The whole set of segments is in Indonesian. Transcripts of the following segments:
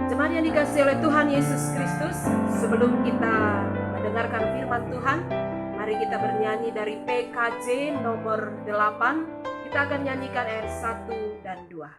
Jemaat yang dikasihi oleh Tuhan Yesus Kristus, sebelum kita mendengarkan firman Tuhan, mari kita bernyanyi dari PKJ nomor 8. Kita akan nyanyikan ayat 1 dan 2.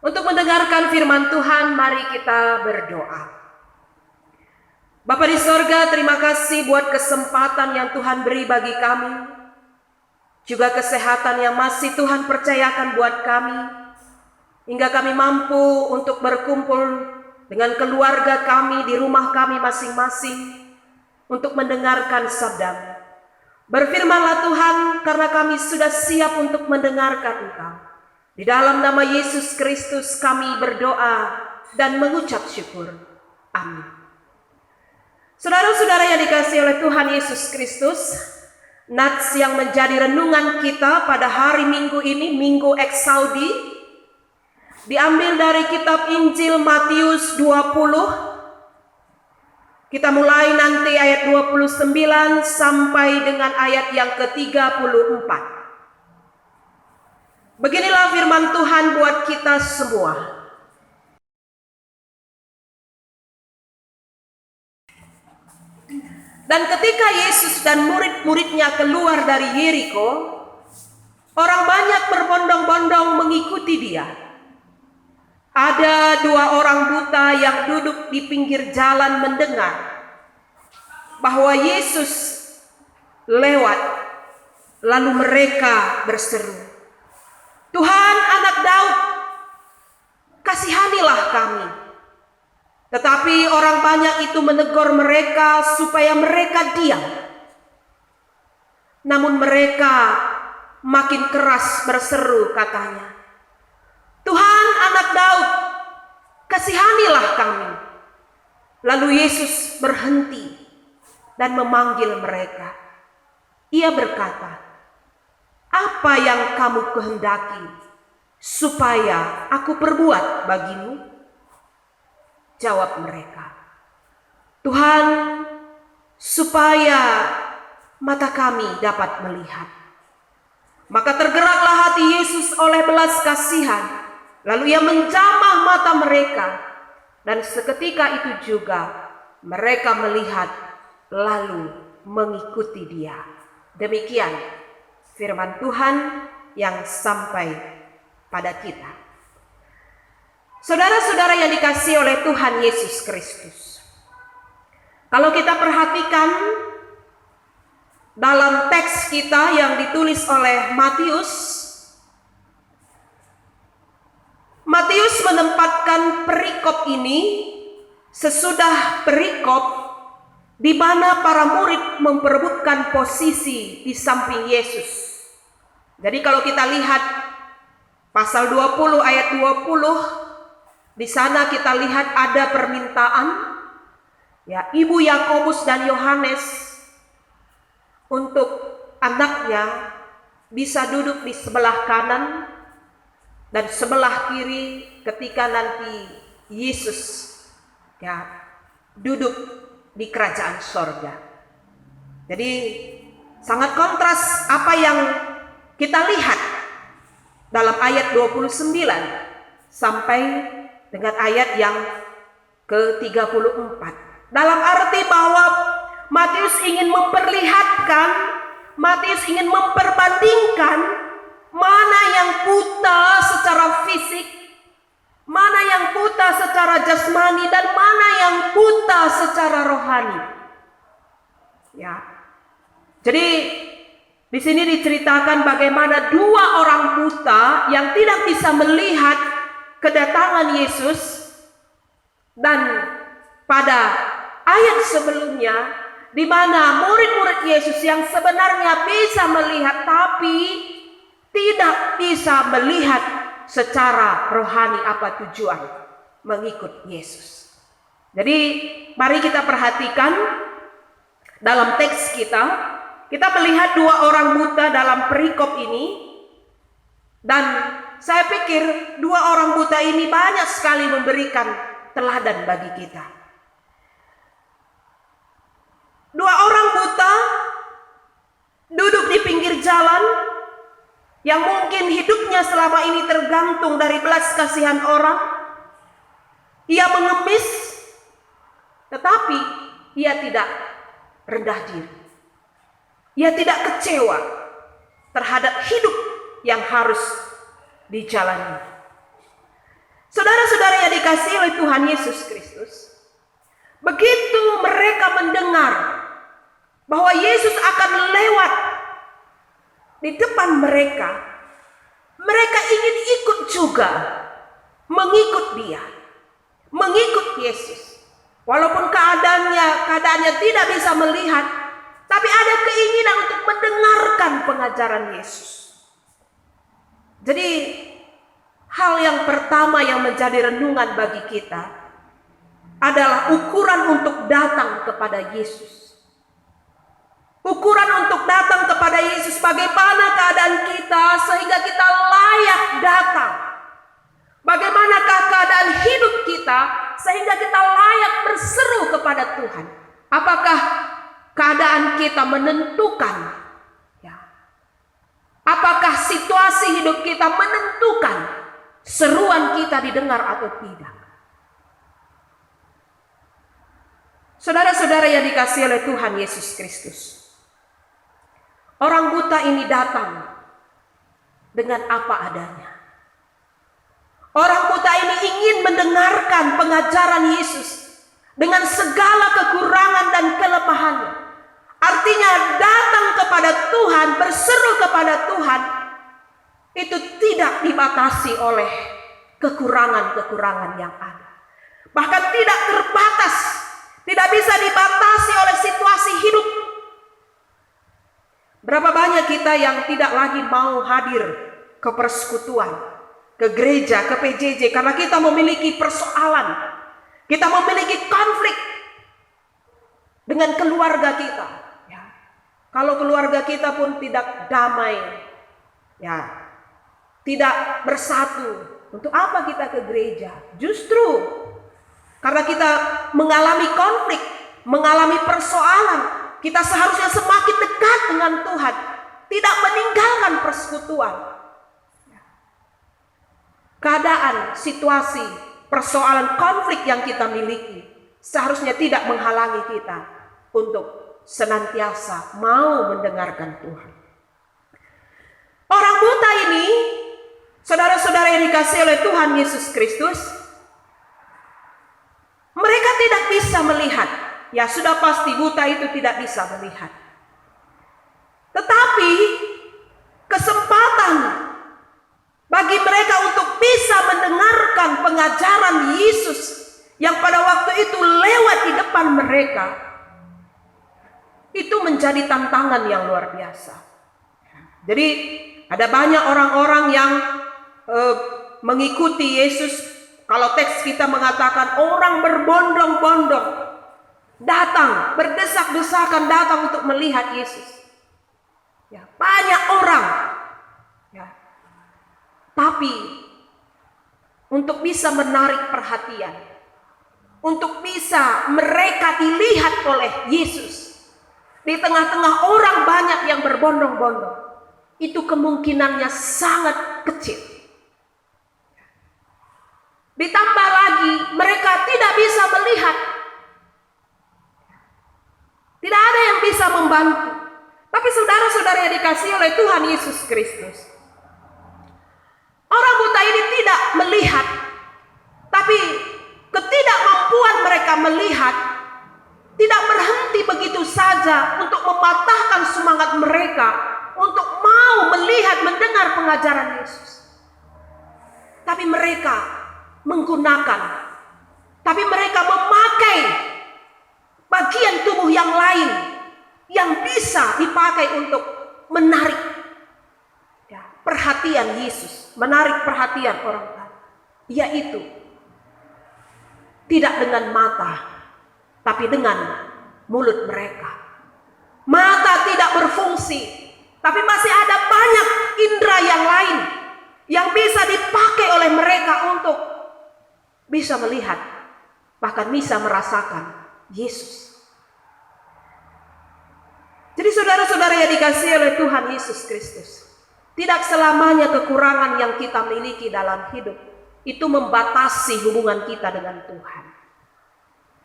Untuk mendengarkan firman Tuhan, mari kita berdoa. Bapa di sorga, terima kasih buat kesempatan yang Tuhan beri bagi kami, juga kesehatan yang masih Tuhan percayakan buat kami, hingga kami mampu untuk berkumpul dengan keluarga kami di rumah kami masing-masing untuk mendengarkan sabda-Mu. Berfirmanlah Tuhan, karena kami sudah siap untuk mendengarkan Engkau. Di dalam nama Yesus Kristus kami berdoa dan mengucap syukur. Amin. Saudara-saudara yang dikasihi oleh Tuhan Yesus Kristus, nats yang menjadi renungan kita pada hari Minggu ini, Minggu Eksaudi, diambil dari kitab Injil Matius 20. Kita mulai nanti ayat 29 sampai dengan ayat yang ke-34. Beginilah firman Tuhan buat kita semua. Dan ketika Yesus dan murid-muridnya keluar dari Yeriko, orang banyak berbondong-bondong mengikuti Dia. Ada 2 orang buta yang duduk di pinggir jalan mendengar bahwa Yesus lewat, lalu mereka berseru, "Tuhan, Anak Daud, kasihanilah kami." Tetapi orang banyak itu menegur mereka supaya mereka diam. Namun mereka makin keras berseru, katanya, "Tuhan, Anak Daud, kasihanilah kami." Lalu Yesus berhenti dan memanggil mereka. Ia berkata, "Apa yang kamu kehendaki supaya aku perbuat bagimu?" Jawab mereka, "Tuhan, supaya mata kami dapat melihat." Maka tergeraklah hati Yesus oleh belas kasihan, lalu Ia menjamah mata mereka, dan seketika itu juga mereka melihat lalu mengikuti Dia. Demikian firman Tuhan yang sampai pada kita. Saudara-saudara yang dikasihi oleh Tuhan Yesus Kristus, kalau kita perhatikan dalam teks kita yang ditulis oleh Matius menempatkan perikop ini sesudah perikop di mana para murid memperebutkan posisi di samping Yesus. Jadi kalau kita lihat pasal 20 ayat 20, di sana kita lihat ada permintaan ya Ibu Yakobus dan Yohanes untuk anaknya bisa duduk di sebelah kanan dan sebelah kiri ketika nanti Yesus duduk di kerajaan sorga. Jadi sangat kontras apa yang kita lihat dalam ayat 29 sampai dengan ayat yang ke-34. Dalam arti bahwa Matius ingin memperbandingkan mana yang buta secara fisik, mana yang buta secara jasmani, dan mana yang buta secara rohani. Ya. Jadi di sini diceritakan bagaimana dua orang buta yang tidak bisa melihat kedatangan Yesus, dan pada ayat sebelumnya di mana murid-murid Yesus yang sebenarnya bisa melihat tapi tidak bisa melihat secara rohani apa tujuan mengikut Yesus. Jadi mari kita perhatikan dalam teks kita melihat dua orang buta dalam perikop ini, dan saya pikir dua orang buta ini banyak sekali memberikan teladan bagi kita. Dua orang buta duduk di pinggir jalan yang mungkin hidupnya selama ini tergantung dari belas kasihan orang. Ia mengemis, tetapi ia tidak rendah diri. Ia tidak kecewa terhadap hidup yang harus dijalani. Saudara-saudara yang dikasihi oleh Tuhan Yesus Kristus, begitu mereka mendengar bahwa Yesus akan lewat di depan mereka, mereka ingin ikut juga mengikut Dia, mengikut Yesus. Walaupun keadaannya tidak bisa melihat, tapi ada keinginan untuk mendengarkan pengajaran Yesus. Jadi hal yang pertama yang menjadi renungan bagi kita adalah ukuran untuk datang kepada Yesus. Ukuran untuk datang kepada Yesus, bagaimana keadaan kita sehingga kita layak datang. Bagaimanakah keadaan hidup kita sehingga kita layak berseru kepada Tuhan. Apakah keadaan kita menentukan? Apakah situasi hidup kita menentukan seruan kita didengar atau tidak? Saudara-saudara yang dikasihi oleh Tuhan Yesus Kristus, orang buta ini datang dengan apa adanya. Orang buta ini ingin mendengarkan pengajaran Yesus dengan segala kekurangan dan kelemahannya. Artinya datang kepada Tuhan, berseru kepada Tuhan, itu tidak dibatasi oleh kekurangan-kekurangan yang ada. Bahkan tidak terbatas, tidak bisa dibatasi oleh situasi hidup. Berapa banyak kita yang tidak lagi mau hadir ke persekutuan, ke gereja, ke PJJ, karena kita memiliki persoalan, kita memiliki konflik dengan keluarga kita. Kalau keluarga kita pun tidak damai, tidak bersatu, untuk apa kita ke gereja? Justru karena kita mengalami konflik, mengalami persoalan, kita seharusnya semakin dekat dengan Tuhan, tidak meninggalkan persekutuan. Keadaan, situasi, persoalan, konflik yang kita miliki seharusnya tidak menghalangi kita untuk senantiasa mau mendengarkan Tuhan. Orang buta ini, saudara-saudara yang dikasihi oleh Tuhan Yesus Kristus, mereka tidak bisa melihat. Ya sudah pasti buta itu tidak bisa melihat. Tetapi kesempatan bagi mereka untuk bisa mendengarkan pengajaran Yesus yang pada waktu itu lewat di depan mereka, itu menjadi tantangan yang luar biasa. Jadi ada banyak orang-orang yang mengikuti Yesus. Kalau teks kita mengatakan orang berbondong-bondong datang, berdesak-desakan datang untuk melihat Yesus. Banyak orang tapi untuk bisa menarik perhatian, untuk bisa mereka dilihat oleh Yesus di tengah-tengah orang banyak yang berbondong-bondong, itu kemungkinannya sangat kecil. Ditambah lagi mereka tidak bisa melihat, tidak ada yang bisa membantu. Tapi saudara-saudara yang dikasihi oleh Tuhan Yesus Kristus, orang buta ini tidak melihat, tapi ketidakmampuan mereka melihat tidak berhenti begitu saja untuk mematahkan semangat mereka untuk mau melihat, mendengar pengajaran Yesus. Tapi mereka menggunakan, tapi mereka memakai bagian tubuh yang lain yang bisa dipakai untuk menarik perhatian Yesus, menarik perhatian orang lain, yaitu tidak dengan mata, tapi dengan mulut mereka. Mata tidak berfungsi, tapi masih ada banyak indera yang lain yang bisa dipakai oleh mereka untuk bisa melihat, bahkan bisa merasakan Yesus. Jadi saudara-saudara yang dikasihi oleh Tuhan Yesus Kristus, tidak selamanya kekurangan yang kita miliki dalam hidup itu membatasi hubungan kita dengan Tuhan.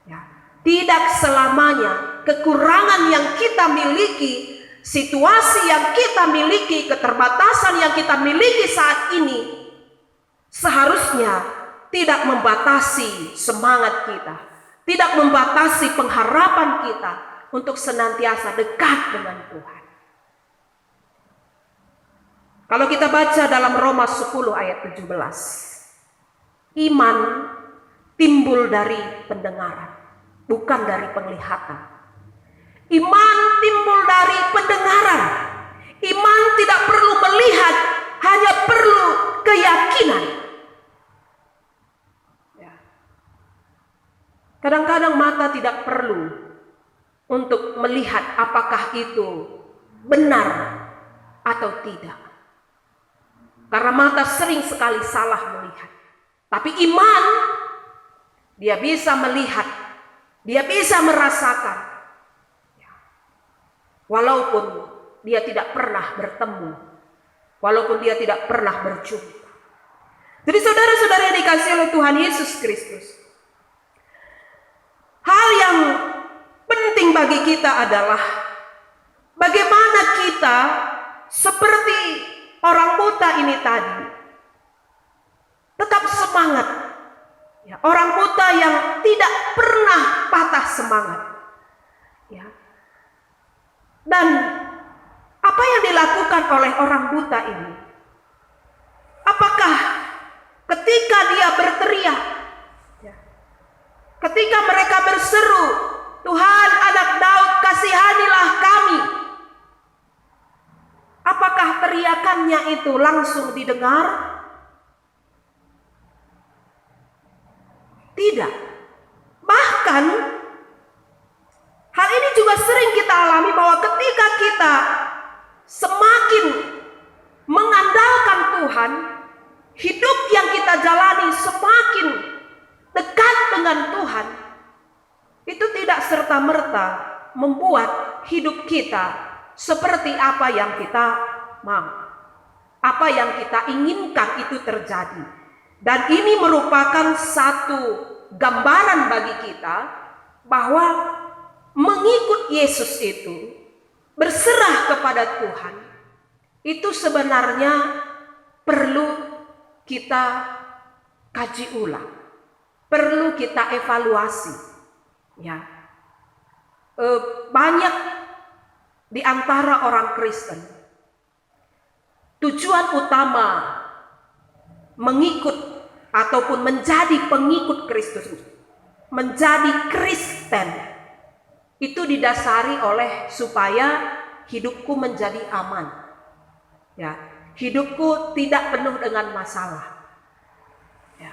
Ya. Tidak selamanya kekurangan yang kita miliki, situasi yang kita miliki, keterbatasan yang kita miliki saat ini seharusnya tidak membatasi semangat kita, tidak membatasi pengharapan kita untuk senantiasa dekat dengan Tuhan. Kalau kita baca dalam Roma 10 ayat 17, iman timbul dari pendengaran, bukan dari penglihatan. Iman timbul dari pendengaran. Iman tidak perlu melihat, hanya perlu keyakinan. Kadang-kadang mata tidak perlu untuk melihat apakah itu benar atau tidak. Karena mata sering sekali salah melihat. Tapi iman, dia bisa melihat, dia bisa merasakan. Walaupun dia tidak pernah bertemu, walaupun dia tidak pernah berjumpa. Jadi saudara-saudara yang dikasihi oleh Tuhan Yesus Kristus, hal yang penting bagi kita adalah bagaimana kita seperti orang buta ini tadi tetap semangat. Ya, orang buta yang tidak pernah patah semangat. Ya. Dan apa yang dilakukan oleh orang buta ini? Apakah ketika dia berteriak, ya, ketika mereka berseru, Tuhan Anak Daud kasihanilah kami, apakah teriakannya itu langsung didengar? Tidak. Bahkan hal ini juga sering kita alami, bahwa ketika kita semakin mengandalkan Tuhan, hidup yang kita jalani semakin dekat dengan Tuhan, itu tidak serta-merta membuat hidup kita seperti apa yang kita mau, apa yang kita inginkan itu terjadi. Dan ini merupakan satu gambaran bagi kita bahwa mengikut Yesus itu, berserah kepada Tuhan, itu sebenarnya perlu kita kaji ulang, perlu kita evaluasi. Ya, banyak di antara orang Kristen, tujuan utama mengikut ataupun menjadi pengikut Kristus, menjadi Kristen, itu didasari oleh supaya hidupku menjadi aman. Ya, hidupku tidak penuh dengan masalah. Ya.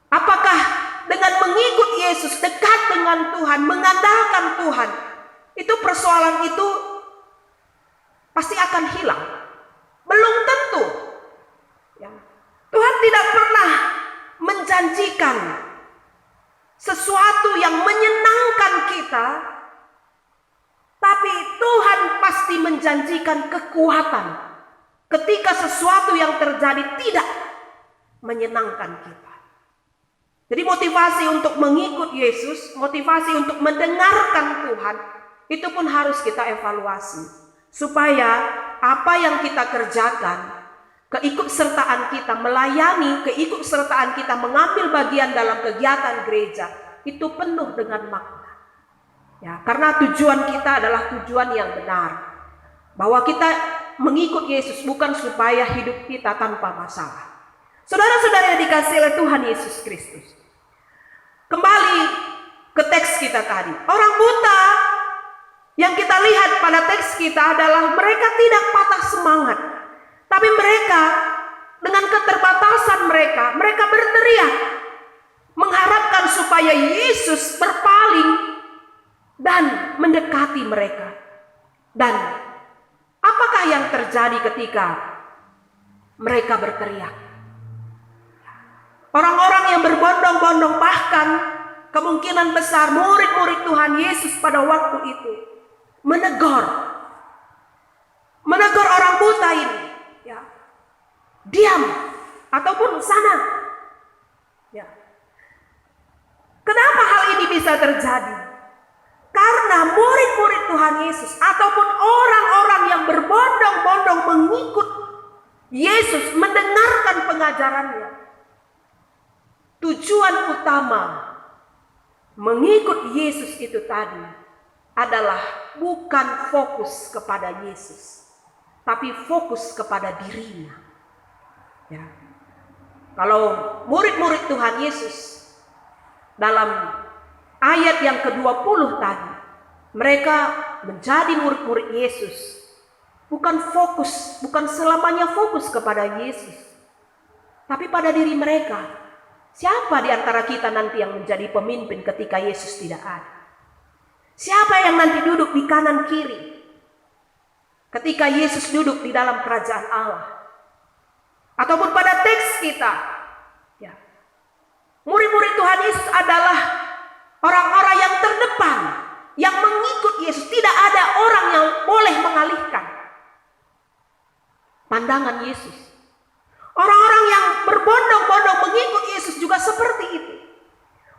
Apakah dengan mengikut Yesus, dekat dengan Tuhan, mengandalkan Tuhan, itu persoalan itu pasti akan hilang? Belum tentu. Ya. menjanjikan sesuatu yang menyenangkan kita, tapi Tuhan pasti menjanjikan kekuatan ketika sesuatu yang terjadi tidak menyenangkan kita. Jadi motivasi untuk mengikut Yesus, motivasi untuk mendengarkan Tuhan, itu pun harus kita evaluasi. Supaya apa yang kita kerjakan, keikutsertaan kita melayani, keikutsertaan kita mengambil bagian dalam kegiatan gereja, itu penuh dengan makna. Ya, karena tujuan kita adalah tujuan yang benar. Bahwa kita mengikut Yesus bukan supaya hidup kita tanpa masalah. Saudara-saudara yang dikasihi oleh Tuhan Yesus Kristus. Kembali ke teks kita tadi. Orang buta yang kita lihat pada teks kita adalah mereka tidak patah semangat. Tapi mereka dengan keterbatasan mereka berteriak. Mengharapkan supaya Yesus berpaling dan mendekati mereka. Dan apakah yang terjadi ketika mereka berteriak? Orang-orang yang berbondong-bondong, bahkan kemungkinan besar murid-murid Tuhan Yesus pada waktu itu menegur orang buta ini, ya, diam ataupun sana. Ya. Kenapa hal ini bisa terjadi? Karena murid-murid Tuhan Yesus ataupun orang-orang yang berbondong-bondong mengikut Yesus, mendengarkan pengajarannya. Tujuan utama mengikut Yesus itu tadi adalah bukan fokus kepada Yesus, tapi fokus kepada dirinya. Ya. Kalau murid-murid Tuhan Yesus dalam ayat yang ke-20 tadi, mereka menjadi murid-murid Yesus, bukan selamanya fokus kepada Yesus, tapi pada diri mereka. Siapa di antara kita nanti yang menjadi pemimpin ketika Yesus tidak ada? Siapa yang nanti duduk di kanan kiri ketika Yesus duduk di dalam kerajaan Allah? Ataupun pada teks kita, ya, murid-murid Tuhan Yesus adalah orang-orang yang terdepan, yang mengikut Yesus. Tidak ada orang yang boleh mengalihkan pandangan Yesus. Orang-orang yang berbondong-bondong mengikut Yesus juga seperti itu.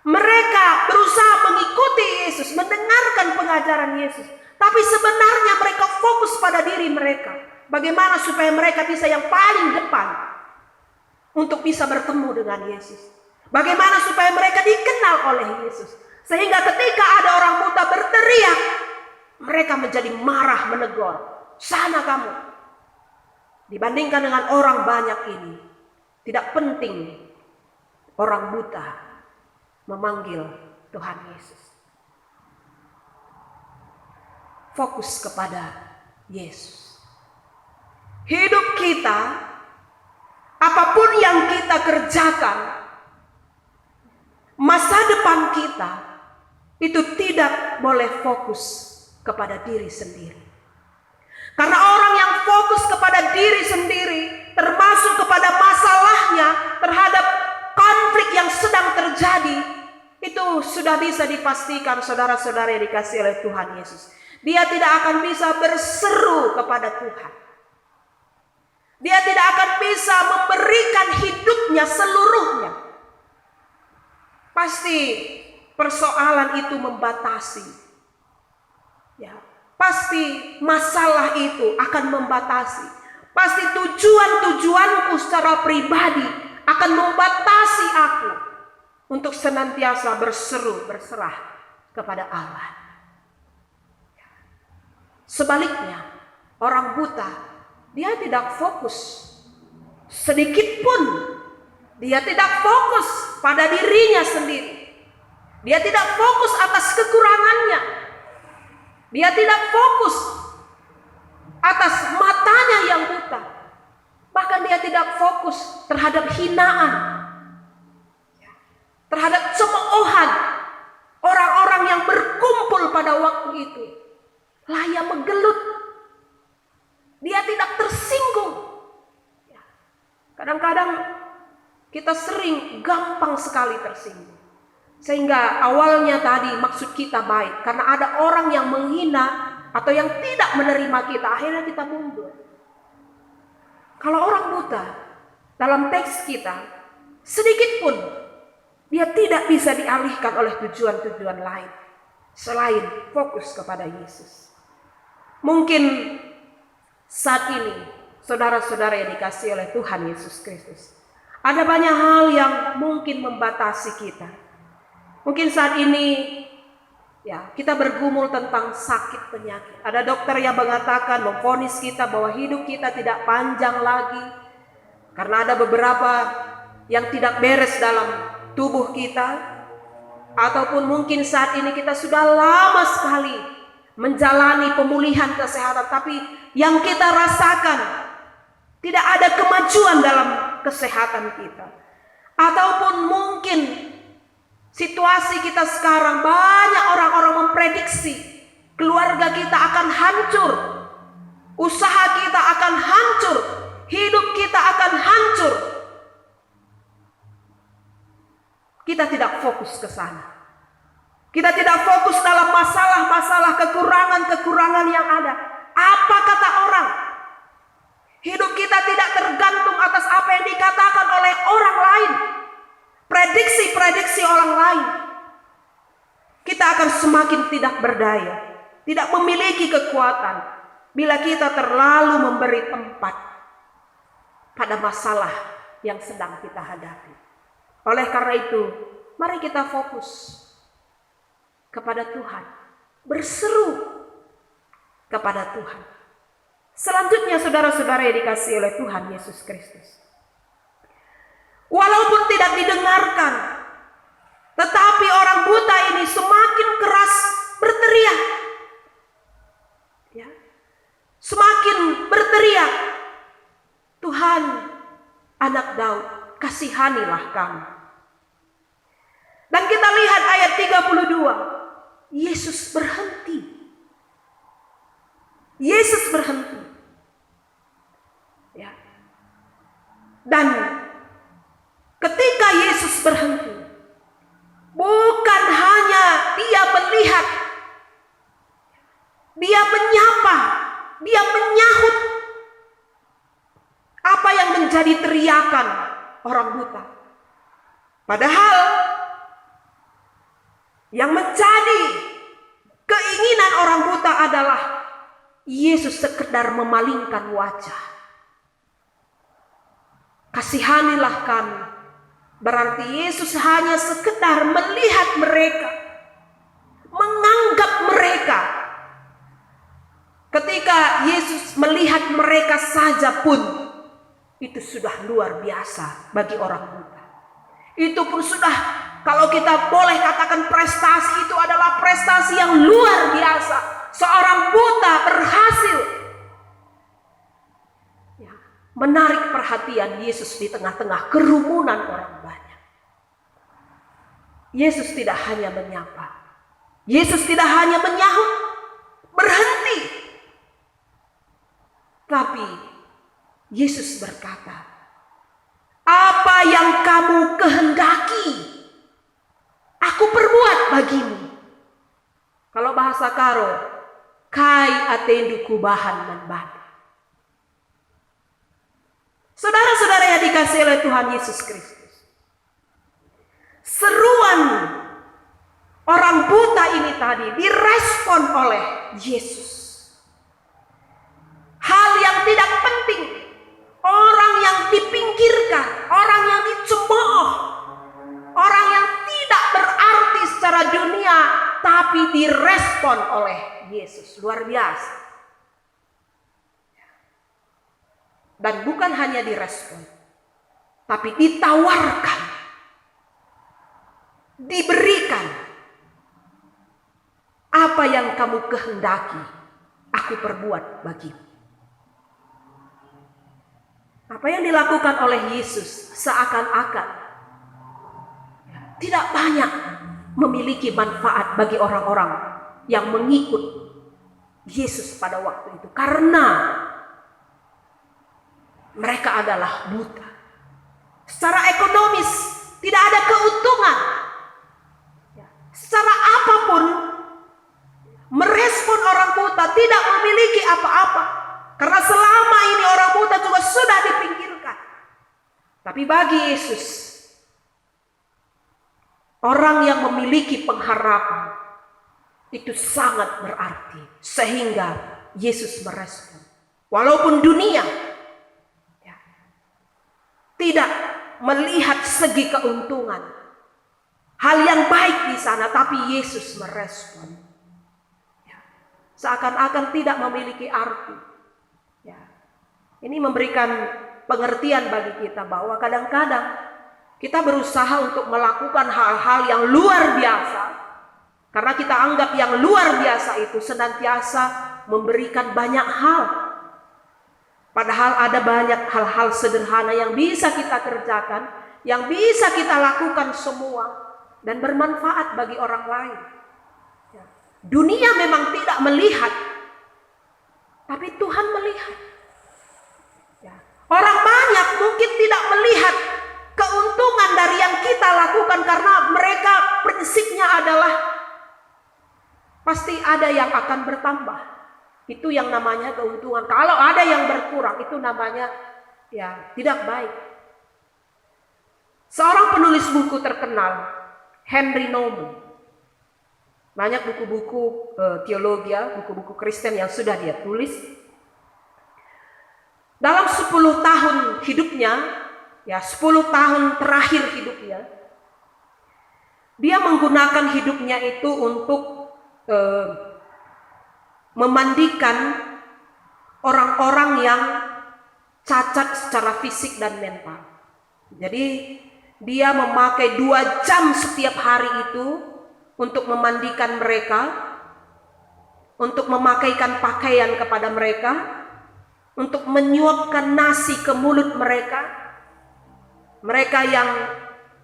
Mereka berusaha mengikuti Yesus, mendengarkan pengajaran Yesus. Tapi sebenarnya mereka fokus pada diri mereka. Bagaimana supaya mereka bisa yang paling depan untuk bisa bertemu dengan Yesus. Bagaimana supaya mereka dikenal oleh Yesus. Sehingga ketika ada orang buta berteriak, mereka menjadi marah, menegur. Sana kamu. Dibandingkan dengan orang banyak ini, tidak penting orang buta memanggil Tuhan Yesus. Fokus kepada Yesus. Hidup kita, apapun yang kita kerjakan, masa depan kita itu tidak boleh fokus kepada diri sendiri. Karena orang yang fokus kepada diri sendiri, termasuk kepada masalahnya, terhadap konflik yang sedang terjadi, itu sudah bisa dipastikan saudara-saudara yang dikasihi oleh Tuhan Yesus. Dia tidak akan bisa berseru kepada Tuhan. Dia tidak akan bisa memberikan hidupnya seluruhnya. Pasti persoalan itu membatasi. Ya. Pasti masalah itu akan membatasi. Pasti tujuan-tujuanku secara pribadi akan membatasi aku untuk senantiasa berseru, berserah kepada Allah. Sebaliknya, orang buta, dia tidak fokus sedikit pun. Dia tidak fokus pada dirinya sendiri. Dia tidak fokus atas kekurangannya. Dia tidak fokus atas matanya yang buta. Bahkan dia tidak fokus terhadap hinaan, terhadap cemoohan orang-orang yang berkumpul pada waktu itu. Laya menggelut. Dia tidak tersinggung. Kadang-kadang kita sering gampang sekali tersinggung. Sehingga awalnya tadi maksud kita baik, karena ada orang yang menghina atau yang tidak menerima kita, akhirnya kita mundur. Kalau orang buta, dalam teks kita, sedikit pun dia tidak bisa dialihkan oleh tujuan-tujuan lain selain fokus kepada Yesus. Mungkin saat ini, saudara-saudara yang dikasihi oleh Tuhan Yesus Kristus, ada banyak hal yang mungkin membatasi kita. Mungkin saat ini kita bergumul tentang sakit penyakit. Ada dokter yang mengatakan, memvonis kita bahwa hidup kita tidak panjang lagi karena ada beberapa yang tidak beres dalam tubuh kita. Ataupun mungkin saat ini kita sudah lama sekali menjalani pemulihan kesehatan, tapi yang kita rasakan tidak ada kemajuan dalam kesehatan kita. Ataupun mungkin situasi kita sekarang, banyak orang-orang memprediksi keluarga kita akan hancur, usaha kita akan hancur, hidup kita akan hancur. Kita tidak fokus ke sana. Kita tidak fokus dalam masalah-masalah, kekurangan-kekurangan yang ada. Apa kata orang? Hidup kita tidak tergantung atas apa yang dikatakan oleh orang lain, prediksi-prediksi orang lain. Kita akan semakin tidak berdaya, tidak memiliki kekuatan bila kita terlalu memberi tempat pada masalah yang sedang kita hadapi. Oleh karena itu, mari kita fokus kepada Tuhan, berseru kepada Tuhan. Selanjutnya, saudara-saudara yang dikasihi oleh Tuhan Yesus Kristus, walaupun tidak didengarkan, tetapi orang buta ini semakin keras berteriak, semakin berteriak, Tuhan, Anak Daud, kasihanilah kami. Dan kita lihat ayat 32, Yesus berhenti. Yesus berhenti. Dan ketika Yesus berhenti, bukan hanya dia melihat, dia menyapa, dia menyahut apa yang menjadi teriakan orang buta. Padahal yang menjadi keinginan orang buta adalah Yesus sekedar memalingkan wajah. Kasihanilah kami. Berarti Yesus hanya sekedar melihat mereka, menganggap mereka. Ketika Yesus melihat mereka saja pun, itu sudah luar biasa bagi orang buta. Itu pun sudah, kalau kita boleh katakan prestasi, itu adalah prestasi yang luar biasa. Seorang buta berhasil menarik perhatian Yesus di tengah-tengah kerumunan orang banyak. Yesus tidak hanya menyapa, Yesus tidak hanya menyahut, berhenti, tapi Yesus berkata, apa yang kamu kehendaki, aku perbuat bagimu. Kalau bahasa Karo, kai atendu kubahan manbada. Saudara-saudara yang dikasihi oleh Tuhan Yesus Kristus, seruan orang buta ini tadi direspon oleh Yesus. Hal yang tidak penting, orang yang dipinggirkan, orang yang dicemooh, orang yang tidak berarti secara dunia, tapi direspon oleh Yesus. Luar biasa. Dan bukan hanya direspon, tapi ditawarkan, diberikan. Apa yang kamu kehendaki, aku perbuat bagimu. Apa yang dilakukan oleh Yesus seakan-akan tidak banyak memiliki manfaat bagi orang-orang yang mengikut Yesus pada waktu itu, karena mereka adalah buta. secara ekonomis tidak ada keuntungan. Secara apapun, merespon orang buta tidak memiliki apa-apa. Karena selama ini orang buta juga sudah dipinggirkan. Tapi bagi Yesus, orang yang memiliki pengharapan itu sangat berarti. Sehingga Yesus merespon. Walaupun dunia tidak melihat segi keuntungan, hal yang baik di sana, tapi Yesus merespon. Seakan-akan tidak memiliki arti. Ini memberikan pengertian bagi kita bahwa kadang-kadang kita berusaha untuk melakukan hal-hal yang luar biasa. Karena kita anggap yang luar biasa itu senantiasa memberikan banyak hal. Padahal ada banyak hal-hal sederhana yang bisa kita kerjakan, yang bisa kita lakukan semua, dan bermanfaat bagi orang lain. Dunia memang tidak melihat, tapi Tuhan melihat. Orang banyak mungkin tidak melihat keuntungan dari yang kita lakukan karena mereka prinsipnya adalah pasti ada yang akan bertambah. Itu yang namanya keuntungan. Kalau ada yang berkurang, itu namanya tidak baik. Seorang penulis buku terkenal, Henry Nouwen, banyak buku-buku teologi, buku-buku Kristen yang sudah dia tulis. Dalam 10 tahun hidupnya, 10 tahun terakhir hidupnya, dia menggunakan hidupnya itu untuk memandikan orang-orang yang cacat secara fisik dan mental. Jadi dia memakai 2 jam setiap hari itu untuk memandikan mereka, untuk memakaikan pakaian kepada mereka, untuk menyuapkan nasi ke mulut mereka. Mereka yang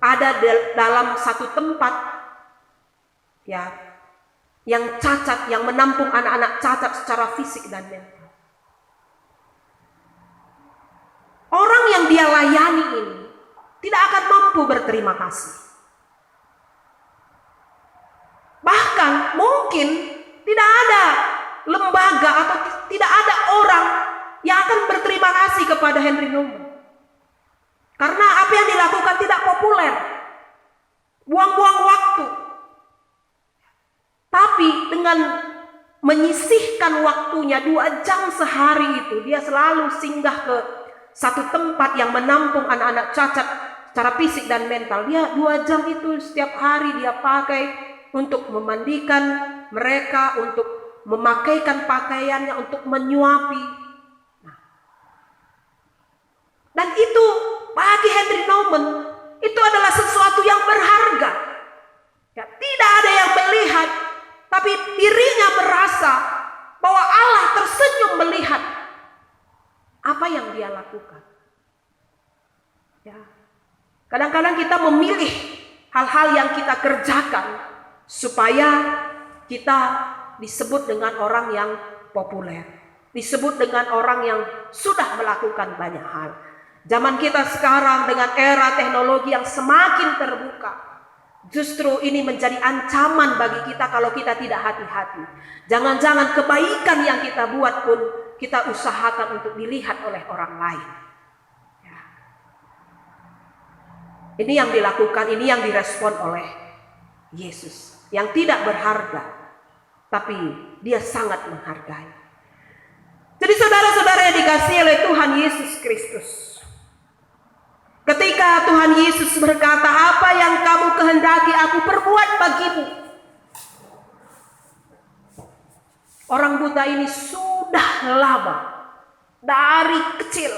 ada dalam satu tempat, yang cacat, yang menampung anak-anak cacat secara fisik dan mental. Orang yang dia layani ini tidak akan mampu berterima kasih. Bahkan mungkin tidak ada lembaga atau tidak ada orang yang akan berterima kasih kepada Henry Nouwen. Karena apa yang dilakukan tidak populer. Buang-buang waktu. Tapi dengan menyisihkan waktunya 2 jam sehari itu, dia selalu singgah ke satu tempat yang menampung anak-anak cacat secara fisik dan mental. Dia 2 jam itu setiap hari dia pakai untuk memandikan mereka, untuk memakaikan pakaiannya, untuk menyuapi. Dan itu bagi Henry Nouwen itu adalah sesuatu yang berharga. Tidak ada yang melihat, tapi dirinya merasa bahwa Allah tersenyum melihat apa yang dia lakukan. Kadang-kadang kita memilih hal-hal yang kita kerjakan supaya kita disebut dengan orang yang populer, disebut dengan orang yang sudah melakukan banyak hal. Zaman kita sekarang dengan era teknologi yang semakin terbuka, justru ini menjadi ancaman bagi kita kalau kita tidak hati-hati. Jangan-jangan kebaikan yang kita buat pun kita usahakan untuk dilihat oleh orang lain. Ini yang dilakukan, ini yang direspon oleh Yesus. Yang tidak berharga, tapi dia sangat menghargai. Jadi saudara-saudara yang dikasihi oleh Tuhan Yesus Kristus, ketika Tuhan Yesus berkata, apa yang kamu kehendaki aku perbuat bagimu. Orang buta ini sudah lama, dari kecil,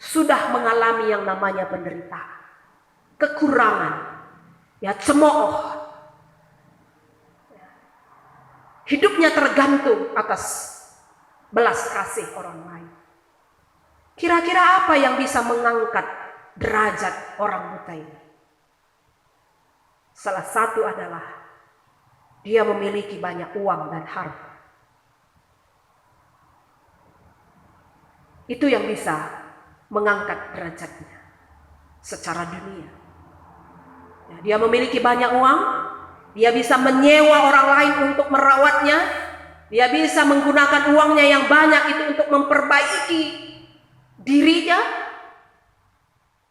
sudah mengalami yang namanya penderitaan, kekurangan, cemooh. Hidupnya tergantung atas belas kasih orang lain. Kira-kira apa yang bisa mengangkat derajat orang buta ini? Salah satu adalah dia memiliki banyak uang dan harta. Itu yang bisa mengangkat derajatnya. secara dunia. Ya, dia memiliki banyak uang, dia bisa menyewa orang lain untuk merawatnya, dia bisa menggunakan uangnya yang banyak itu untuk memperbaiki dirinya.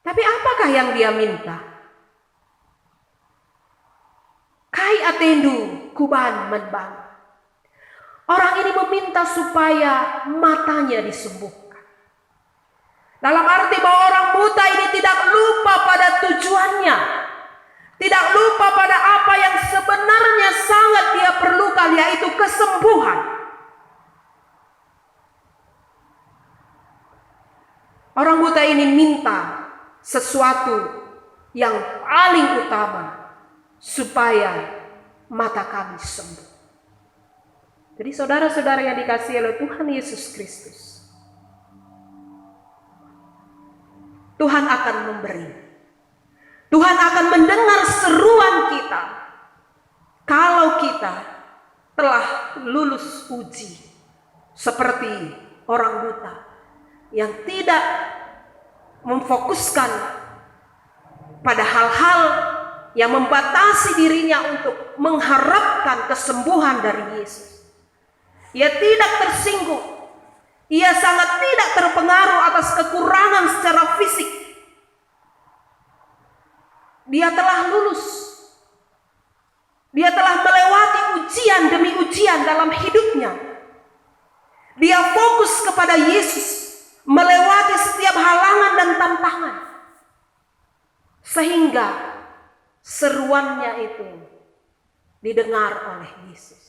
Tapi apakah yang dia minta? Kai atendu kuban menbang. Orang ini meminta supaya matanya disembuhkan. Dalam arti bahwa orang buta ini tidak lupa pada tujuannya, tidak lupa pada apa yang sebenarnya sangat dia perlukan, yaitu kesembuhan. Orang buta ini minta sesuatu yang paling utama, supaya mata kami sembuh. Jadi saudara-saudara yang dikasihi oleh Tuhan Yesus Kristus, Tuhan akan memberi. Tuhan akan mendengar seruan kita kalau kita telah lulus uji, seperti orang buta yang tidak memfokuskan pada hal-hal yang membatasi dirinya untuk mengharapkan kesembuhan dari Yesus. Ia tidak tersinggung, ia sangat tidak terpengaruh atas kekurangan secara fisik. Dia telah lulus, dia telah melewati ujian demi ujian dalam hidupnya. Dia fokus kepada Yesus, melewati setiap halangan dan tantangan, sehingga seruannya itu didengar oleh Yesus.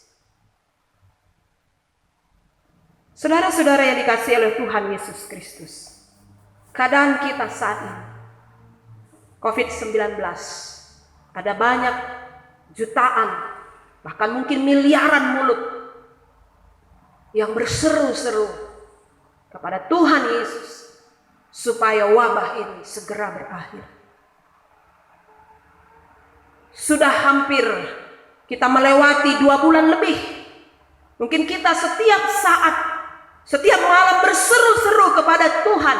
Saudara-saudara yang dikasihi oleh Tuhan Yesus Kristus, keadaan kita saat ini COVID-19, ada banyak jutaan, bahkan mungkin miliaran mulut yang berseru-seru kepada Tuhan Yesus supaya wabah ini segera berakhir. Sudah hampir kita melewati 2 bulan lebih. Mungkin kita setiap saat, setiap malam berseru-seru kepada Tuhan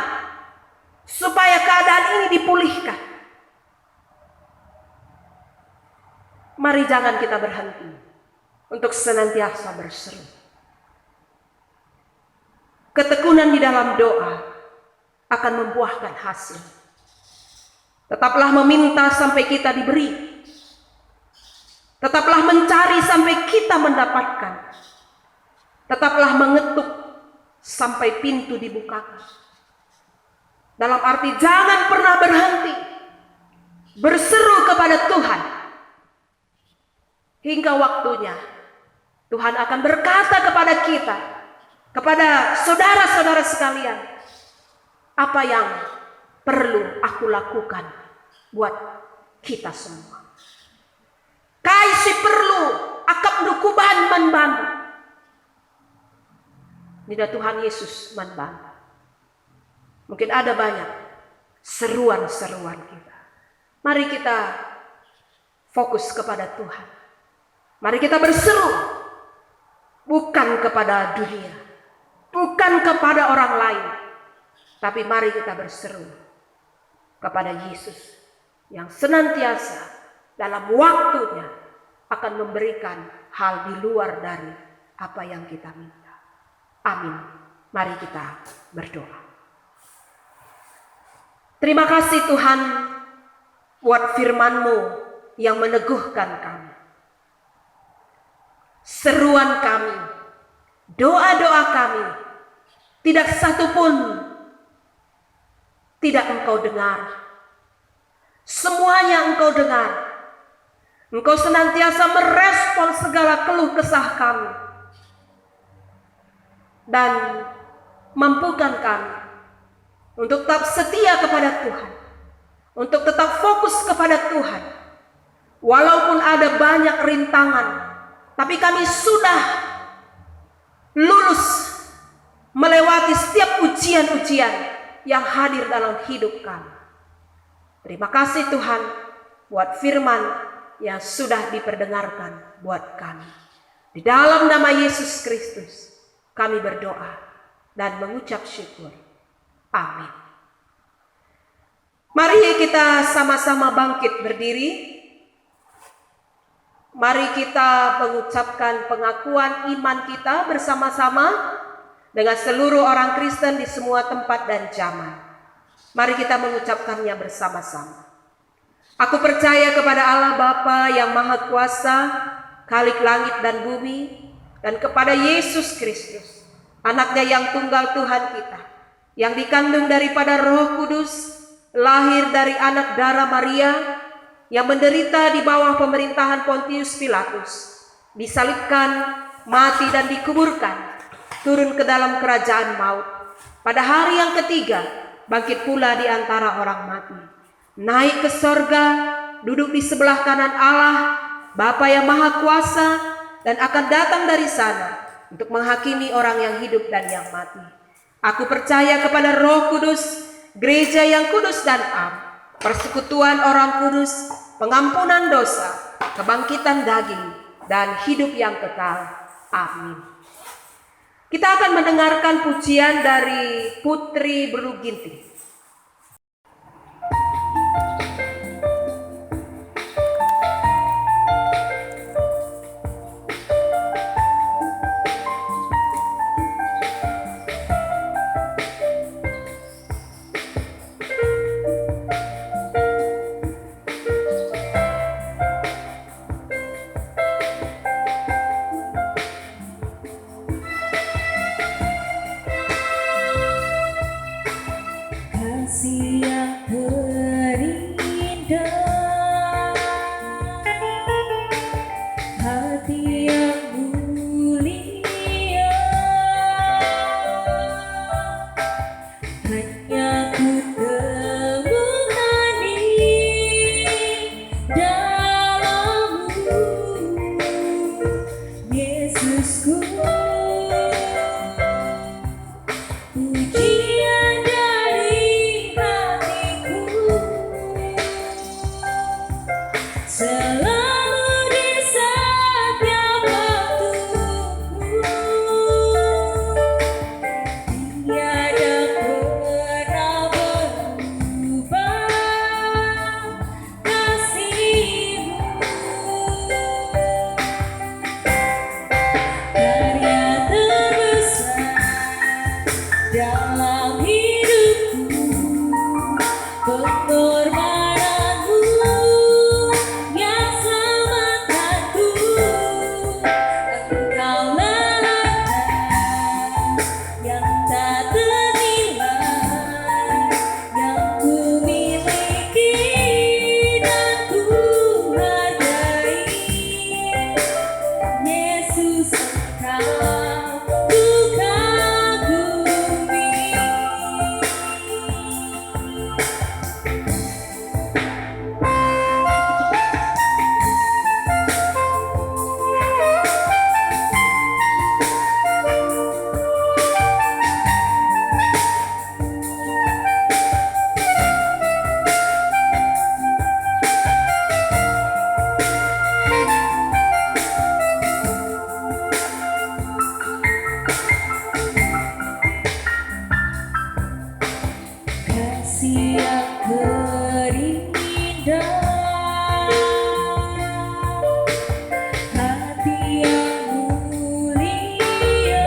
supaya keadaan ini dipulihkan. Mari jangan kita berhenti untuk senantiasa berseru. Ketekunan di dalam doa akan membuahkan hasil. Tetaplah meminta sampai kita diberi. Tetaplah mencari sampai kita mendapatkan. Tetaplah mengetuk sampai pintu dibukakan. Dalam arti jangan pernah berhenti berseru kepada Tuhan, hingga waktunya Tuhan akan berkata kepada kita, kepada saudara-saudara sekalian, apa yang perlu aku lakukan buat kita semua. Kai si perlu akap dukuban manbantu. Nida Tuhan Yesus manbantu. Mungkin ada banyak seruan-seruan kita. Mari kita fokus kepada Tuhan. Mari kita berseru, bukan kepada dunia, bukan kepada orang lain, tapi mari kita berseru kepada Yesus yang senantiasa dalam waktunya akan memberikan hal di luar dari apa yang kita minta. Amin. Mari kita berdoa. Terima kasih Tuhan buat firman-Mu yang meneguhkan kami. Seruan kami, doa-doa kami, tidak satu pun tidak Engkau dengar. Semuanya Engkau dengar. Engkau senantiasa merespon segala keluh kesah kami. Dan mampukan kami untuk tetap setia kepada Tuhan. Untuk tetap fokus kepada Tuhan. Walaupun ada banyak rintangan, tapi kami sudah lulus melewati setiap ujian-ujian yang hadir dalam hidup kami. Terima kasih Tuhan buat firman yang sudah diperdengarkan buat kami. Di dalam nama Yesus Kristus kami berdoa dan mengucap syukur. Amin. Mari kita sama-sama bangkit berdiri. Mari kita mengucapkan pengakuan iman kita bersama-sama dengan seluruh orang Kristen di semua tempat dan zaman. Mari kita mengucapkannya bersama-sama. Aku percaya kepada Allah Bapa yang Maha Kuasa, Khalik langit dan bumi, dan kepada Yesus Kristus, anaknya yang tunggal Tuhan kita, yang dikandung daripada Roh Kudus, lahir dari anak darah Maria, yang menderita di bawah pemerintahan Pontius Pilatus, disalibkan, mati dan dikuburkan, turun ke dalam kerajaan maut. Pada hari yang ketiga, bangkit pula di antara orang mati, naik ke sorga, duduk di sebelah kanan Allah, Bapa yang Maha Kuasa, dan akan datang dari sana untuk menghakimi orang yang hidup dan yang mati. Aku percaya kepada Roh Kudus, gereja yang kudus dan am, persekutuan orang kudus, pengampunan dosa, kebangkitan daging, dan hidup yang kekal. Amin. Kita akan mendengarkan pujian dari Putri Belu Ginting. Kasih yang terindah, hati yang mulia, hanya ku temukan di dalam-Mu, Yesusku. Pujian dari hatiku, selalu di setiap waktuku, tiada pernah berubah kasih-Mu. Karya terbesar dalam hidupku, pengorbananmu yang selamatkanku. Engkaulah harta yang tak ternilai, yang ku miliki dan ku hargai. Yesus, Engkau ku kagumi. Kasih yang terindah, hati yang mulia,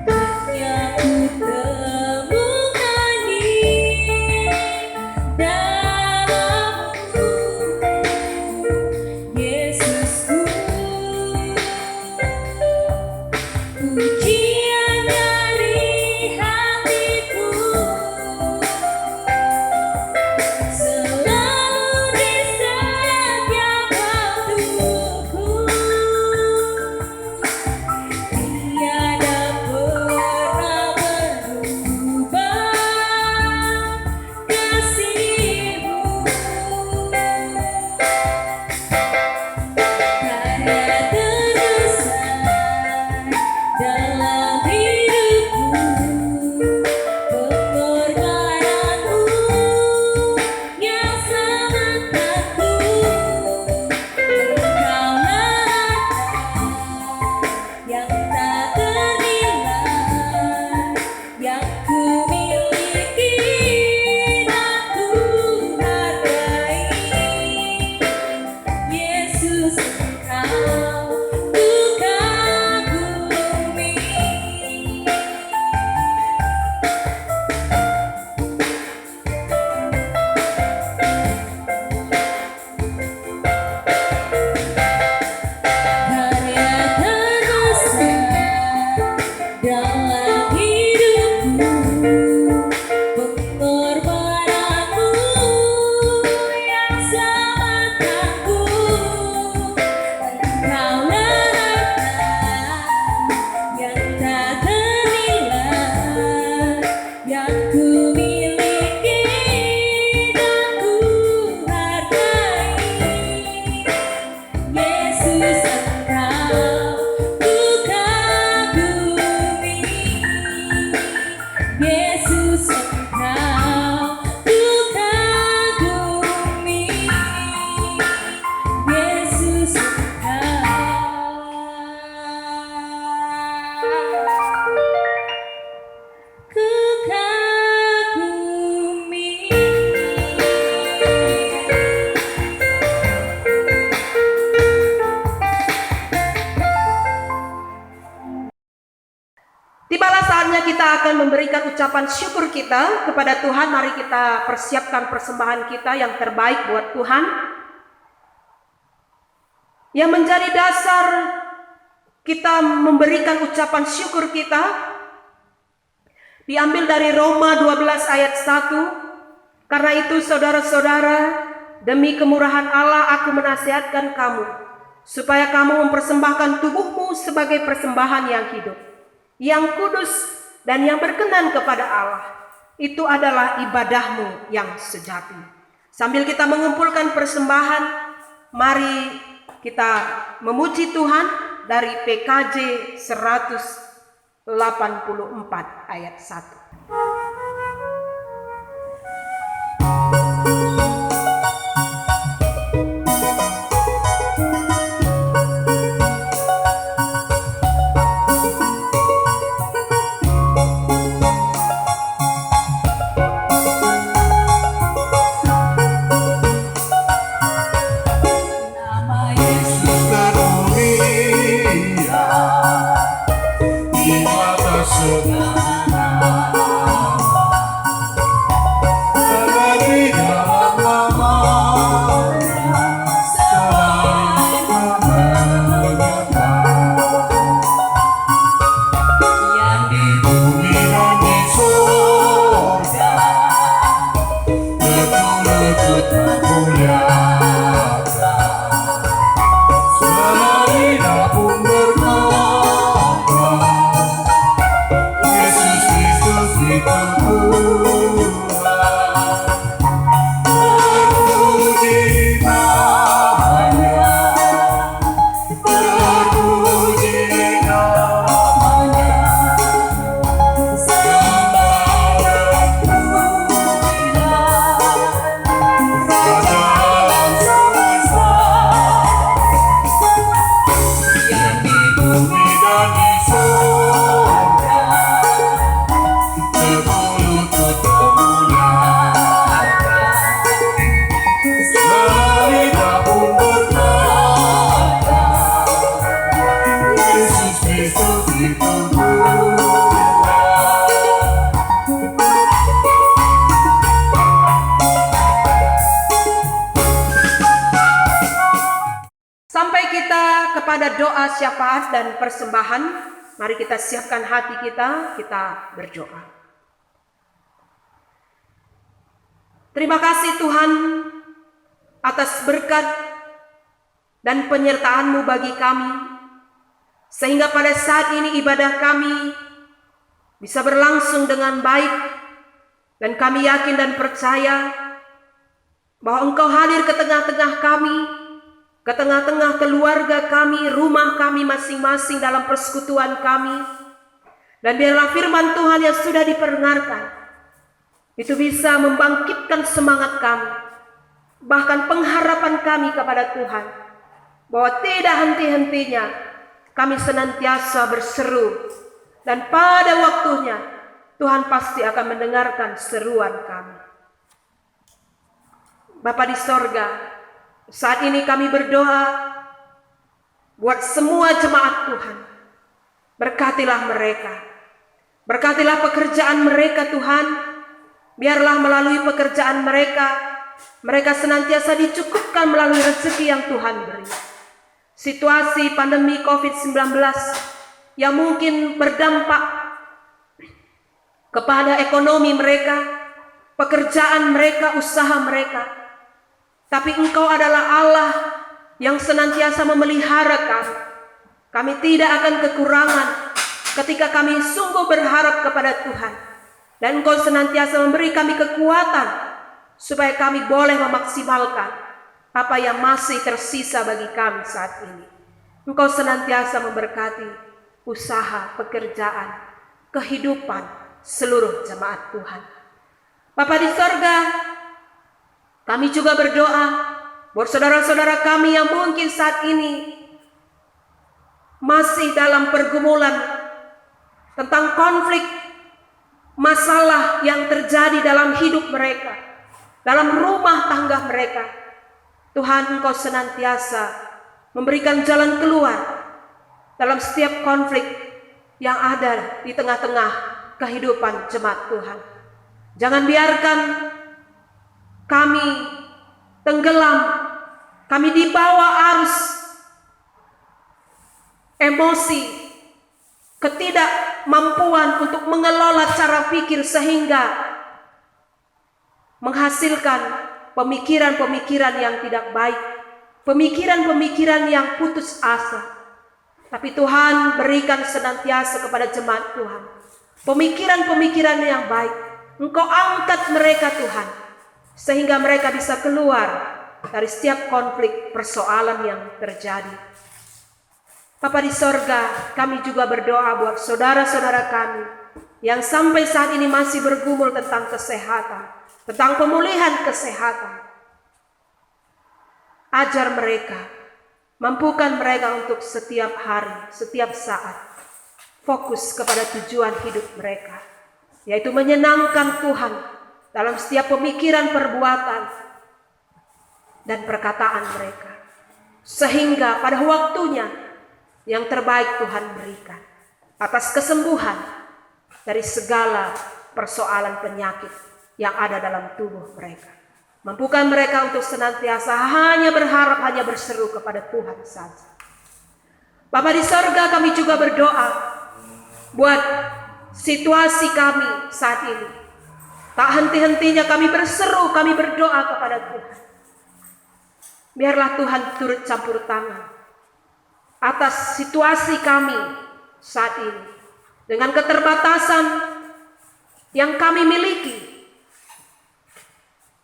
hanya ku temukan di dalam-Mu, Yesusku. Pujian dari hati dalam hidupku, pengorbananmu yang sangat tangguh. Engkaulah harta yang tak ternilai, yang ku miliki dan ku hargai. Yesus, Engkau ku kagumi. Yesus, Engkau ku kagumi. Yesus, Engkau ku kagumi. Tibalah saatnya kita akan memberikan ucapan syukur kita kepada Tuhan. Mari kita persiapkan persembahan kita yang terbaik buat Tuhan, yang menjadi dasar kita memberikan ucapan syukur kita. Diambil dari Roma 12 ayat 1. Karena itu saudara-saudara, demi kemurahan Allah aku menasihatkan kamu, supaya kamu mempersembahkan tubuhmu sebagai persembahan yang hidup, yang kudus dan yang berkenan kepada Allah. Itu adalah ibadahmu yang sejati. Sambil kita mengumpulkan persembahan, mari kita memuji Tuhan dari PKJ 184 ayat 1. Nama Yesus Termulia di atas segala nama, terlebih dalam namanya selain kemenangan, yang di bumi dan di surga berturut-turut memuliakan. Selina pun berkata, Yesus Kristus itu Tuhan. Terpuji namanya, terpuji namanya, sembah dan pujian Raja alam semesta, yang di bumi dan di surga berturut-turut memuliakan. Selina pun berkata, Yesus Kristus itu Tuhan. Sampai kita kepada doa syafaat dan persembahan, mari kita siapkan hati kita berdoa. Terima kasih Tuhan atas berkat dan penyertaan-Mu bagi kami, sehingga pada saat ini ibadah kami bisa berlangsung dengan baik, dan kami yakin dan percaya bahwa Engkau hadir ke tengah-tengah kami, ke tengah-tengah keluarga kami, rumah kami masing-masing, dalam persekutuan kami. Dan biarlah firman Tuhan yang sudah diperdengarkan itu bisa membangkitkan semangat kami, bahkan pengharapan kami kepada Tuhan, bahwa tidak henti-hentinya kami senantiasa berseru, dan pada waktunya Tuhan pasti akan mendengarkan seruan kami. Bapa di sorga, saat ini kami berdoa buat semua jemaat Tuhan. Berkatilah mereka, berkatilah pekerjaan mereka Tuhan. Biarlah melalui pekerjaan mereka, mereka senantiasa dicukupkan melalui rezeki yang Tuhan beri. Situasi pandemi COVID-19 yang mungkin berdampak kepada ekonomi mereka, pekerjaan mereka, usaha mereka. Tapi Engkau adalah Allah yang senantiasa memelihara kami. Kami tidak akan kekurangan ketika kami sungguh berharap kepada Tuhan. Dan Engkau senantiasa memberi kami kekuatan supaya kami boleh memaksimalkan apa yang masih tersisa bagi kami saat ini. Engkau senantiasa memberkati usaha, pekerjaan, kehidupan seluruh jemaat Tuhan. Bapa di sorga, kami juga berdoa buat saudara-saudara kami yang mungkin saat ini masih dalam pergumulan tentang konflik, masalah yang terjadi dalam hidup mereka, dalam rumah tangga mereka. Tuhan, Engkau senantiasa memberikan jalan keluar dalam setiap konflik yang ada di tengah-tengah kehidupan jemaat Tuhan. Jangan biarkan kami tenggelam, kami dibawa arus emosi, ketidakmampuan untuk mengelola cara pikir sehingga menghasilkan pemikiran-pemikiran yang tidak baik, pemikiran-pemikiran yang putus asa. Tapi Tuhan, berikan senantiasa kepada jemaat Tuhan pemikiran-pemikiran yang baik. Engkau angkat mereka Tuhan, sehingga mereka bisa keluar dari setiap konflik persoalan yang terjadi. Bapa di sorga, kami juga berdoa buat saudara-saudara kami yang sampai saat ini masih bergumul tentang kesehatan, tentang pemulihan kesehatan. Ajar mereka, mampukan mereka untuk setiap hari, setiap saat fokus kepada tujuan hidup mereka, yaitu menyenangkan Tuhan dalam setiap pemikiran, perbuatan, dan perkataan mereka. Sehingga pada waktunya yang terbaik Tuhan berikan atas kesembuhan dari segala persoalan penyakit yang ada dalam tubuh mereka. Mampukan mereka untuk senantiasa hanya berharap, hanya berseru kepada Tuhan saja. Bapa di sorga, kami juga berdoa buat situasi kami saat ini. Tak henti-hentinya kami berseru, kami berdoa kepada Tuhan. Biarlah Tuhan turut campur tangan atas situasi kami saat ini. Dengan keterbatasan yang kami miliki,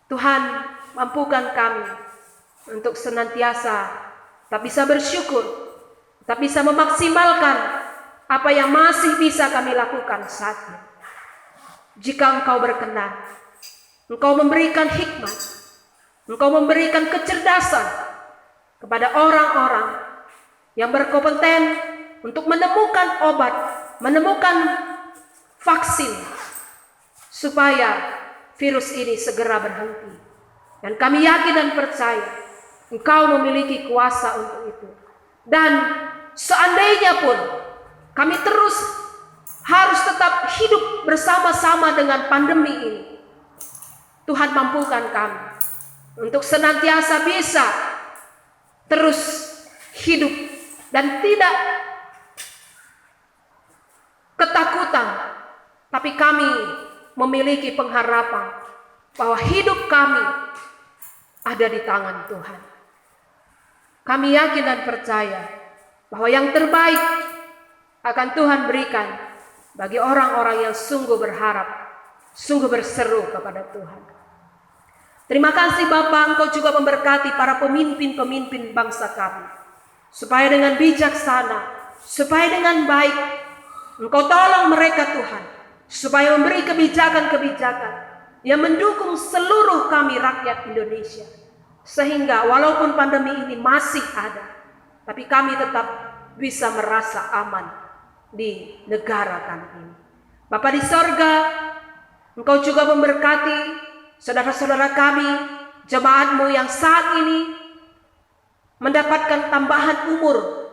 Tuhan, mampukan kami untuk senantiasa tak bisa bersyukur, tak bisa memaksimalkan apa yang masih bisa kami lakukan saat ini. Jika Engkau berkenan, Engkau memberikan hikmat, Engkau memberikan kecerdasan kepada orang-orang yang berkompeten untuk menemukan obat, menemukan vaksin, supaya virus ini segera berhenti. Dan kami yakin dan percaya Engkau memiliki kuasa untuk itu. Dan seandainya pun kami terus harus tetap hidup bersama-sama dengan pandemi ini, Tuhan mampukan kami untuk senantiasa bisa terus hidup dan tidak ketakutan, tapi kami memiliki pengharapan bahwa hidup kami ada di tangan Tuhan. Kami yakin dan percaya bahwa yang terbaik akan Tuhan berikan bagi orang-orang yang sungguh berharap, sungguh berseru kepada Tuhan. Terima kasih Bapa, Engkau juga memberkati para pemimpin-pemimpin bangsa kami, supaya dengan bijaksana, supaya dengan baik Engkau tolong mereka Tuhan, supaya memberi kebijakan-kebijakan yang mendukung seluruh kami rakyat Indonesia. Sehingga walaupun pandemi ini masih ada, tapi kami tetap bisa merasa aman di negara kami ini. Bapa di sorga, Engkau juga memberkati saudara-saudara kami, jemaat-Mu yang saat ini mendapatkan tambahan umur,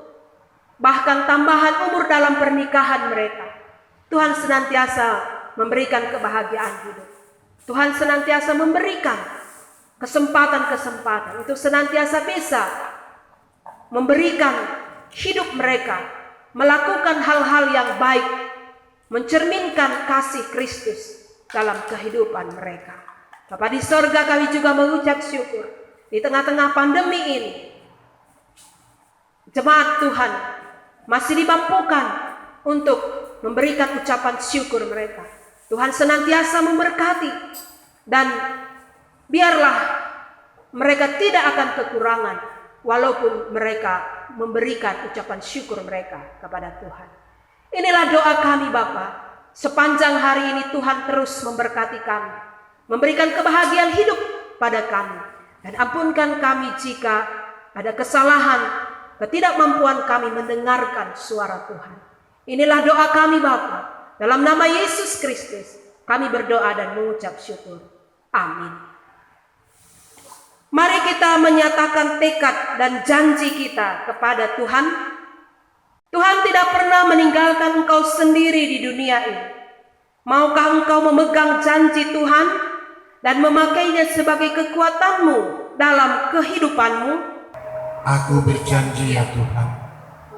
bahkan tambahan umur dalam pernikahan mereka. Tuhan senantiasa memberikan kebahagiaan hidup. Tuhan senantiasa memberikan kesempatan-kesempatan untuk senantiasa bisa memberikan hidup mereka, melakukan hal-hal yang baik mencerminkan kasih Kristus dalam kehidupan mereka. Bapa di sorga, kami juga mengucap syukur di tengah-tengah pandemi ini. Jemaat Tuhan masih dimampukan untuk memberikan ucapan syukur mereka. Tuhan senantiasa memberkati dan biarlah mereka tidak akan kekurangan walaupun mereka memberikan ucapan syukur mereka kepada Tuhan. Inilah doa kami Bapa. Sepanjang hari ini Tuhan terus memberkati kami, memberikan kebahagiaan hidup pada kami, dan ampunkan kami jika ada kesalahan, ketidakmampuan kami mendengarkan suara Tuhan. Inilah doa kami Bapa. Dalam nama Yesus Kristus kami berdoa dan mengucap syukur. Amin. Mari kita menyatakan tekad dan janji kita kepada Tuhan. Tuhan tidak pernah meninggalkan engkau sendiri di dunia ini. Maukah engkau memegang janji Tuhan dan memakainya sebagai kekuatanmu dalam kehidupanmu? Aku berjanji ya Tuhan,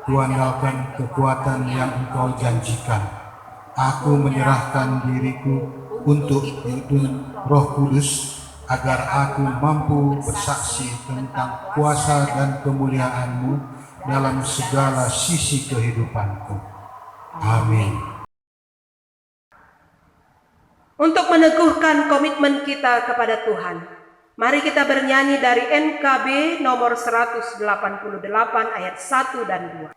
kuandalkan kekuatan yang Engkau janjikan. Aku menyerahkan diriku untuk dituntun Roh Kudus, agar aku mampu bersaksi tentang kuasa dan kemuliaan-Mu dalam segala sisi kehidupanku. Amin. Untuk meneguhkan komitmen kita kepada Tuhan, mari kita bernyanyi dari NKB nomor 188 ayat 1 dan 2.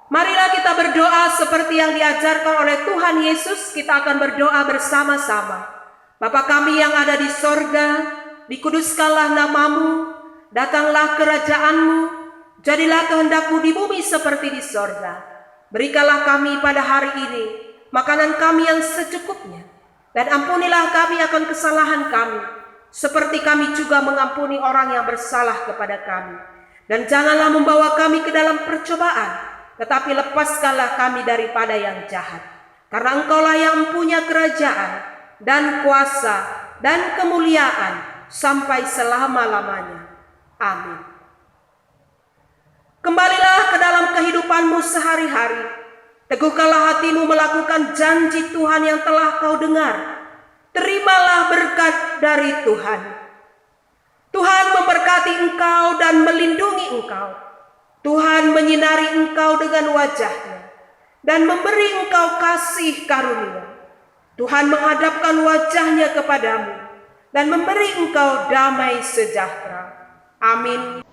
Marilah kita berdoa seperti yang diajarkan oleh Tuhan Yesus. Kita akan berdoa bersama-sama. Bapa kami yang ada di sorga, dikuduskanlah namamu, datanglah kerajaanmu, jadilah kehendakmu di bumi seperti di sorga. Berikanlah kami pada hari ini makanan kami yang secukupnya, dan ampunilah kami akan kesalahan kami, seperti kami juga mengampuni orang yang bersalah kepada kami. Dan janganlah membawa kami ke dalam percobaan, tetapi lepaskanlah kami daripada yang jahat. Karena Engkaulah yang mempunyai kerajaan dan kuasa dan kemuliaan sampai selama-lamanya. Amin. Kembalilah ke dalam kehidupanmu sehari-hari. Teguhkanlah hatimu melakukan janji Tuhan yang telah kau dengar. Terimalah berkat dari Tuhan. Tuhan memberkati engkau dan melindungi engkau. Tuhan menyinari engkau dengan wajah-Nya dan memberi engkau kasih karunia. Tuhan menghadapkan wajah-Nya kepadamu dan memberi engkau damai sejahtera. Amin.